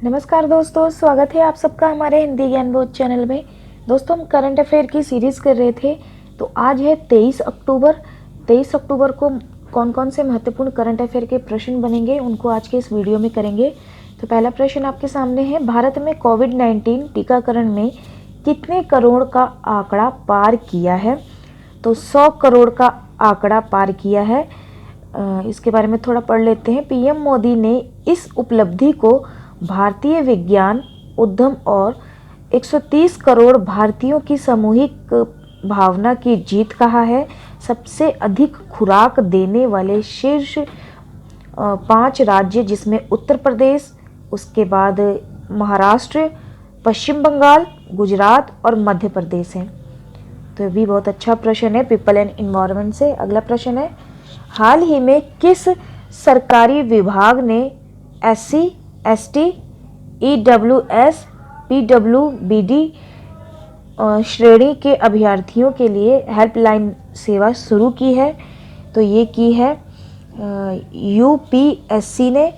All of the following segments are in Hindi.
नमस्कार दोस्तों, स्वागत है आप सबका हमारे हिंदी ज्ञान बोध चैनल में। दोस्तों, हम करंट अफेयर की सीरीज़ कर रहे थे, तो आज है 23 अक्टूबर। 23 अक्टूबर को कौन कौन से महत्वपूर्ण करंट अफेयर के प्रश्न बनेंगे उनको आज के इस वीडियो में करेंगे। तो पहला प्रश्न आपके सामने है, भारत में कोविड-19 टीकाकरण में कितने करोड़ का आंकड़ा पार किया है? तो 100 करोड़ का आंकड़ा पार किया है। इसके बारे में थोड़ा पढ़ लेते हैं। पीएम मोदी ने इस उपलब्धि को भारतीय विज्ञान उद्यम और 130 करोड़ भारतीयों की सामूहिक भावना की जीत कहा है। सबसे अधिक खुराक देने वाले शीर्ष 5 राज्य, जिसमें उत्तर प्रदेश, उसके बाद महाराष्ट्र, पश्चिम बंगाल, गुजरात और मध्य प्रदेश हैं। तो ये भी बहुत अच्छा प्रश्न है पीपल एंड इन्वायरमेंट से। अगला प्रश्न है, हाल ही में किस सरकारी विभाग ने SC, ST, EWS, PWBD श्रेणी के अभ्यर्थियों के लिए हेल्पलाइन सेवा शुरू की है? तो ये की है UPSC ने।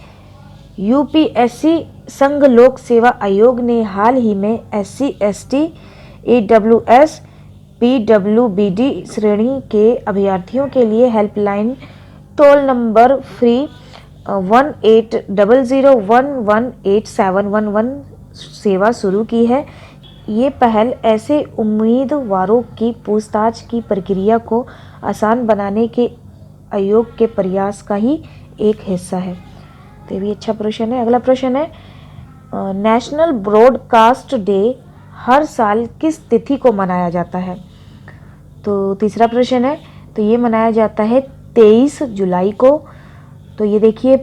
UPSC संघ लोक सेवा आयोग ने हाल ही में SC, ST, EWS, PWBD श्रेणी के अभ्यर्थियों के लिए हेल्पलाइन टोल नंबर फ्री 1800118711 सेवा शुरू की है। ये पहल ऐसे उम्मीदवारों की पूछताछ की प्रक्रिया को आसान बनाने के आयोग के प्रयास का ही एक हिस्सा है। तो ये भी अच्छा प्रश्न है। अगला प्रश्न है, नेशनल ब्रॉडकास्ट डे हर साल किस तिथि को मनाया जाता है? तो तीसरा प्रश्न है, तो ये मनाया जाता है 23 जुलाई को। तो ये देखिए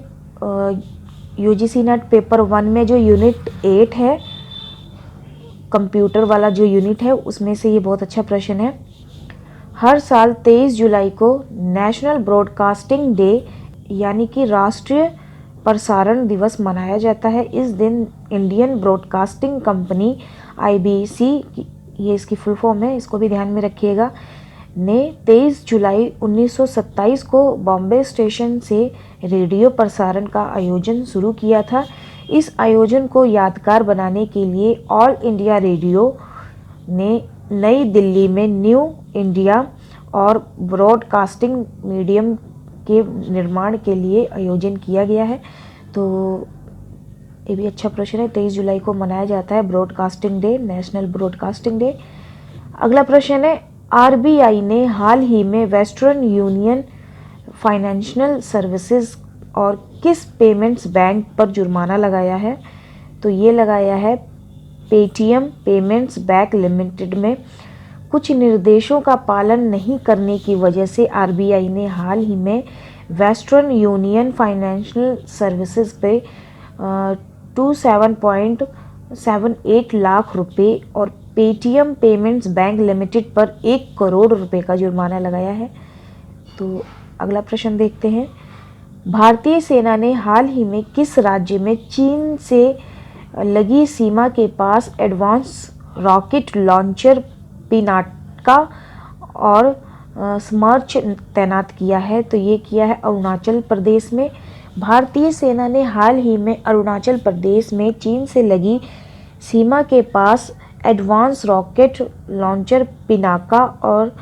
UGC नेट पेपर 1 में जो यूनिट 8 है, कंप्यूटर वाला जो यूनिट है, उसमें से ये बहुत अच्छा प्रश्न है। हर साल 23 जुलाई को नेशनल ब्रॉडकास्टिंग डे यानी कि राष्ट्रीय प्रसारण दिवस मनाया जाता है। इस दिन इंडियन ब्रॉडकास्टिंग कंपनी IBC, ये इसकी फुल फॉर्म है, इसको भी ध्यान में रखिएगा, ने 23 जुलाई 1927 को बॉम्बे स्टेशन से रेडियो प्रसारण का आयोजन शुरू किया था। इस आयोजन को यादगार बनाने के लिए ऑल इंडिया रेडियो ने नई दिल्ली में न्यू इंडिया और ब्रॉडकास्टिंग मीडियम के निर्माण के लिए आयोजन किया गया है। तो ये भी अच्छा प्रश्न है। 23 जुलाई को मनाया जाता है broadcasting day, national broadcasting day. अगला प्रश्न है, RBI ने हाल ही में वेस्टर्न यूनियन फाइनेंशियल सर्विसेज और किस पेमेंट्स बैंक पर जुर्माना लगाया है? तो ये लगाया है पेटीएम पेमेंट्स बैंक लिमिटेड में। कुछ निर्देशों का पालन नहीं करने की वजह से RBI ने हाल ही में वेस्टर्न यूनियन फाइनेंशियल सर्विसेज पे 27.78 लाख रुपए और पेटीएम पेमेंट्स बैंक लिमिटेड पर 1 करोड़ रुपए का जुर्माना लगाया है। तो अगला प्रश्न देखते हैं, भारतीय सेना ने हाल ही में किस राज्य में चीन से लगी सीमा के पास एडवांस रॉकेट लॉन्चर पिनाका और स्मर्च तैनात किया है? तो ये किया है अरुणाचल प्रदेश में। भारतीय सेना ने हाल ही में अरुणाचल प्रदेश में चीन से लगी सीमा के पास एडवांस रॉकेट लॉन्चर पिनाका और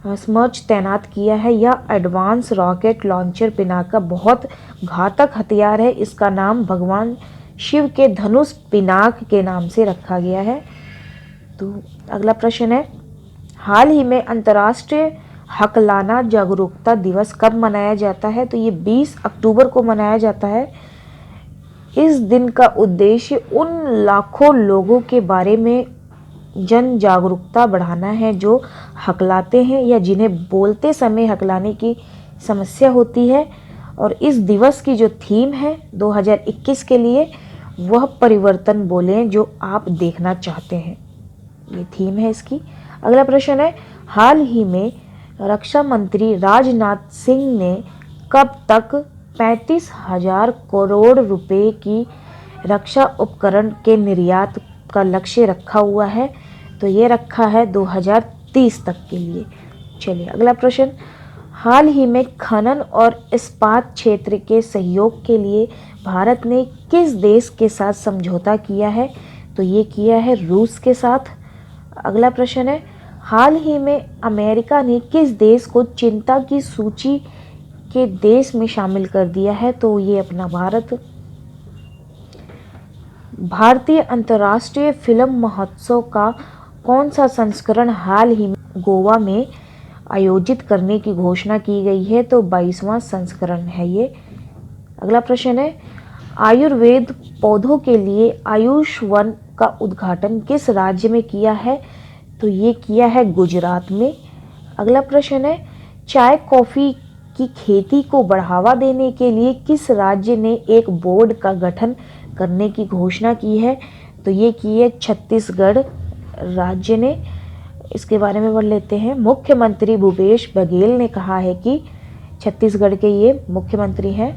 स्मर्च तैनात किया है। यह एडवांस रॉकेट लॉन्चर पिनाका बहुत घातक हथियार है। इसका नाम भगवान शिव के धनुष पिनाक के नाम से रखा गया है। तो अगला प्रश्न है, हाल ही में अंतर्राष्ट्रीय हकलाना जागरूकता दिवस कब मनाया जाता है? तो ये 20 अक्टूबर को मनाया जाता है। इस दिन का उद्देश्य उन लाखों लोगों के बारे में जन जागरूकता बढ़ाना है जो हकलाते हैं या जिन्हें बोलते समय हकलाने की समस्या होती है। और इस दिवस की जो थीम है 2021 के लिए, वह परिवर्तन बोलें जो आप देखना चाहते हैं, ये थीम है इसकी। अगला प्रश्न है, हाल ही में रक्षा मंत्री राजनाथ सिंह ने कब तक 35,000 करोड़ रुपए की रक्षा उपकरण के निर्यात का लक्ष्य रखा हुआ है? तो ये रखा है 2030 तक के लिए। चलिए अगला प्रश्न, हाल ही में खनन और इस्पात क्षेत्र के सहयोग के लिए भारत ने किस देश के साथ समझौता किया है? तो ये किया है रूस के साथ। अगला प्रश्न है, हाल ही में अमेरिका ने किस देश को चिंता की सूची के देश में शामिल कर दिया है? तो ये अपना भारत। भारतीय अंतर्राष्ट्रीय फिल्म महोत्सव का कौन सा संस्करण हाल ही में गोवा में आयोजित करने की घोषणा की गई है? तो 22वां संस्करण है ये। अगला प्रश्न है, आयुर्वेद पौधों के लिए आयुष वन का उद्घाटन किस राज्य में किया है? तो ये किया है गुजरात में। अगला प्रश्न है, चाय कॉफ़ी की खेती को बढ़ावा देने के लिए किस राज्य ने एक बोर्ड का गठन करने की घोषणा की है? तो ये की है छत्तीसगढ़ राज्य ने। इसके बारे में पढ़ लेते हैं। मुख्यमंत्री भूपेश बघेल ने कहा है कि छत्तीसगढ़ के ये मुख्यमंत्री हैं,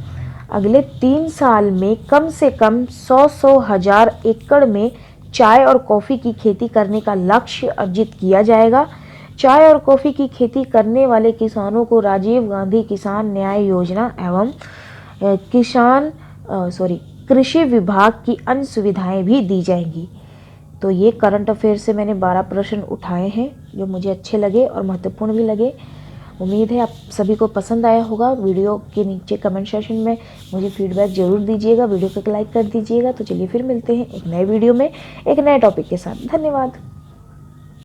अगले 3 साल में कम से कम 100 हजार एकड़ में चाय और कॉफ़ी की खेती करने का लक्ष्य अर्जित किया जाएगा। चाय और कॉफ़ी की खेती करने वाले किसानों को राजीव गांधी किसान न्याय योजना एवं कृषि विभाग की अन्य सुविधाएं भी दी जाएंगी। तो ये करंट अफेयर से मैंने 12 प्रश्न उठाए हैं जो मुझे अच्छे लगे और महत्वपूर्ण भी लगे। उम्मीद है आप सभी को पसंद आया होगा। वीडियो के नीचे कमेंट सेक्शन में मुझे फीडबैक जरूर दीजिएगा, वीडियो को लाइक कर दीजिएगा। तो चलिए फिर मिलते हैं एक नए वीडियो में एक नए टॉपिक के साथ। धन्यवाद।